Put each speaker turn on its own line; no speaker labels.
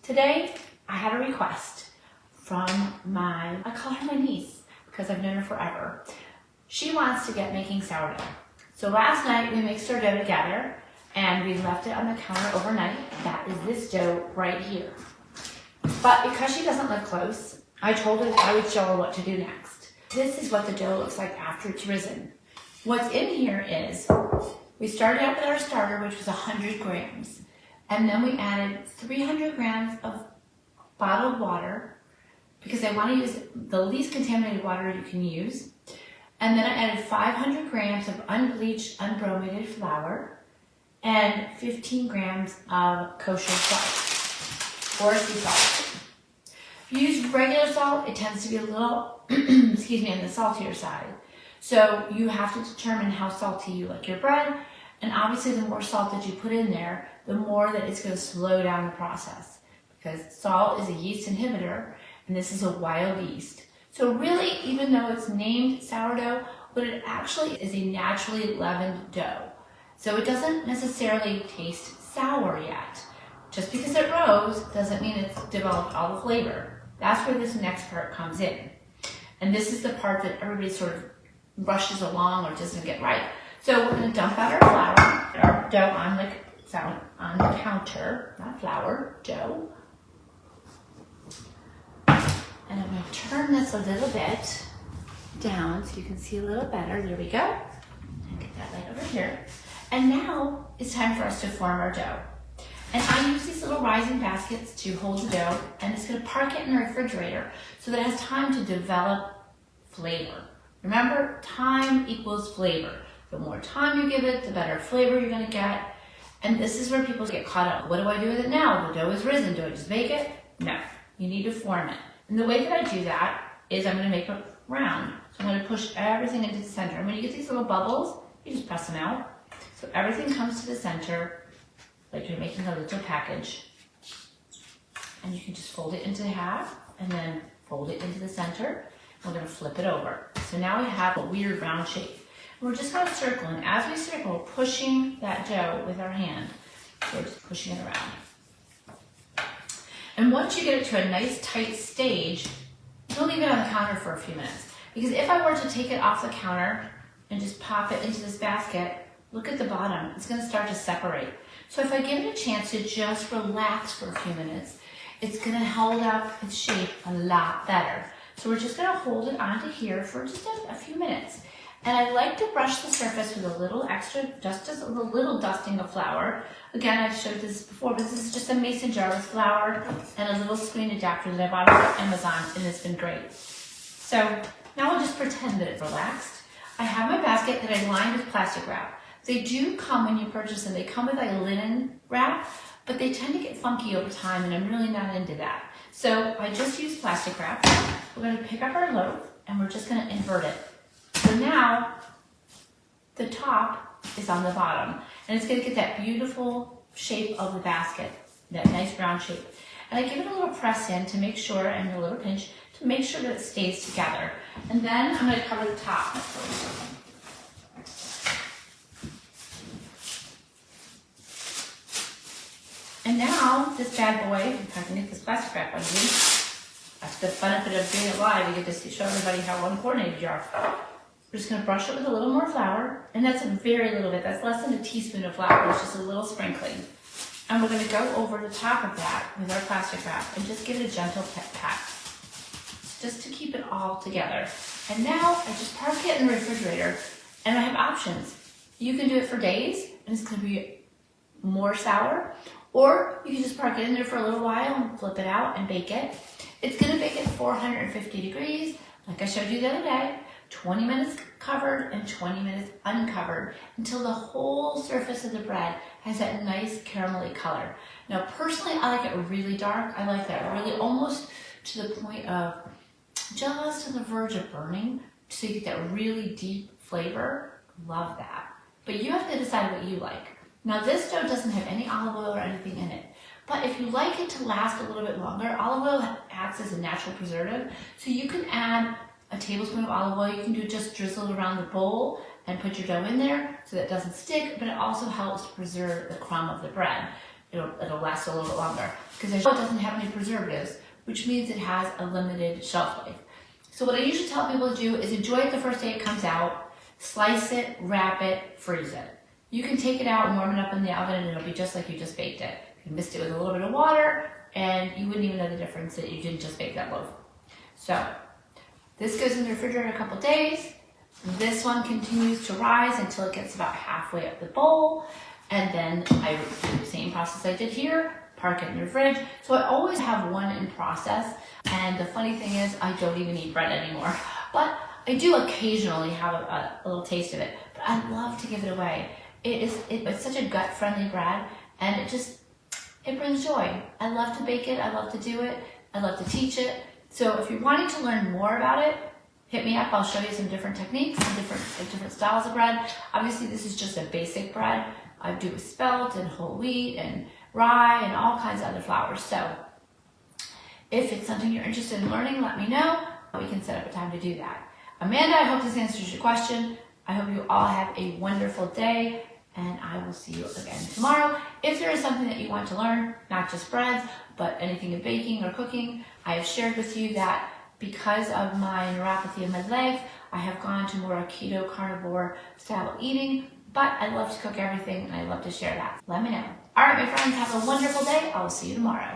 Today, I had a request from I call her my niece because I've known her forever. She wants to get making sourdough. So last night we mixed our dough together and we left it on the counter overnight. That is this dough right here. But because she doesn't live close, I told her that I would show her what to do next. This is what the dough looks like after it's risen. What's in here is, we started out with our starter, which was 100 grams. And then we added 300 grams of bottled water, because I want to use the least contaminated water you can use. And then I added 500 grams of unbleached, unbrominated flour, and 15 grams of kosher salt, or sea salt. If you use regular salt, it tends to be a little, excuse me, on the saltier side. So you have to determine how salty you like your bread, and obviously the more salt that you put in there, the more that it's going to slow down the process, because salt is a yeast inhibitor, and this is a wild yeast. So really, even though it's named sourdough, what it actually is a naturally leavened dough. So it doesn't necessarily taste sour yet. Just because it rose doesn't mean it's developed all the flavor. That's where this next part comes in. And this is the part that everybody sort of rushes along or doesn't get right. So we're going to dump out our flour, our dough on the counter, not flour, dough. And I'm going to turn this a little bit down so you can see a little better. There we go. And get that right over here. And now it's time for us to form our dough. And I use these little rising baskets to hold the dough, and it's going to park it in the refrigerator so that it has time to develop flavor. Remember, time equals flavor. The more time you give it, the better flavor you're going to get. And this is where people get caught up. What do I do with it now? The dough is risen. Do I just bake it? No, you need to form it. And the way that I do that is I'm going to make it round. So I'm going to push everything into the center. And when you get these little bubbles, you just press them out. So everything comes to the center, like you're making a little package. And you can just fold it into half and then fold it into the center. We're going to flip it over. So now we have a weird round shape. We're just going to circle, and as we circle, we're pushing that dough with our hand. So we're just pushing it around. And once you get it to a nice tight stage, don't leave it on the counter for a few minutes. Because if I were to take it off the counter and just pop it into this basket, look at the bottom. It's going to start to separate. So if I give it a chance to just relax for a few minutes, it's going to hold up its shape a lot better. So we're just going to hold it onto here for just a few minutes. And I like to brush the surface with a little extra, just a little dusting of flour. Again, I've showed this before, but this is just a mason jar with flour and a little screen adapter that I bought off Amazon, and it's been great. So now I'll just pretend that it's relaxed. I have my basket that I lined with plastic wrap. They do come when you purchase them. They come with like a linen wrap, but they tend to get funky over time, and I'm really not into that. So I just use plastic wrap. We're going to pick up our loaf, and we're just going to invert it. So now the top is on the bottom, and it's going to get that beautiful shape of the basket, that nice round shape. And I give it a little press in to make sure, and a little pinch to make sure that it stays together. And then I'm going to cover the top. And now this bad boy, if I can get this plastic wrap on you, that's the benefit of being alive. You get to show everybody how uncoordinated you are. We're just going to brush it with a little more flour, and that's a very little bit. That's less than a teaspoon of flour. It's just a little sprinkling. And we're going to go over the top of that with our plastic wrap and just give it a gentle pat, just to keep it all together. And now I just park it in the refrigerator, and I have options. You can do it for days, and it's going to be more sour, or you can just park it in there for a little while and flip it out and bake it. It's going to bake at 450 degrees, like I showed you the other day. 20 minutes covered and 20 minutes uncovered until the whole surface of the bread has that nice caramelly color. Now personally, I like it really dark. I like that really almost to the point of just on the verge of burning, so you get that really deep flavor. Love that. But you have to decide what you like. Now this dough doesn't have any olive oil or anything in it. But if you like it to last a little bit longer, olive oil acts as a natural preservative. So you can add a tablespoon of olive oil. You can do just drizzle it around the bowl and put your dough in there so that it doesn't stick, but it also helps to preserve the crumb of the bread. it'll last a little bit longer because it doesn't have any preservatives, which means it has a limited shelf life. So what I usually tell people to do is enjoy it the first day it comes out, slice it, wrap it, freeze it. You can take it out and warm it up in the oven and it'll be just like you just baked it. You mixed it with a little bit of water and you wouldn't even know the difference that you didn't just bake that loaf. So this goes in the refrigerator a couple days. This one continues to rise until it gets about halfway up the bowl. And then I do the same process I did here, park it in the fridge. So I always have one in process. And the funny thing is I don't even eat bread anymore. But I do occasionally have a little taste of it. But I love to give it away. It's such a gut-friendly bread and it brings joy. I love to bake it. I love to do it. I love to teach it. So if you're wanting to learn more about it, hit me up. I'll show you some different techniques and different styles of bread. Obviously, this is just a basic bread. I do with spelt and whole wheat and rye and all kinds of other flours. So if it's something you're interested in learning, let me know. We can set up a time to do that. Amanda, I hope this answers your question. I hope you all have a wonderful day, and I will see you again tomorrow. If there is something that you want to learn, not just breads, but anything in baking or cooking, I have shared with you that because of my neuropathy of my legs, I have gone to more a keto carnivore style of eating, but I love to cook everything and I love to share that. Let me know. All right, my friends, have a wonderful day. I will see you tomorrow.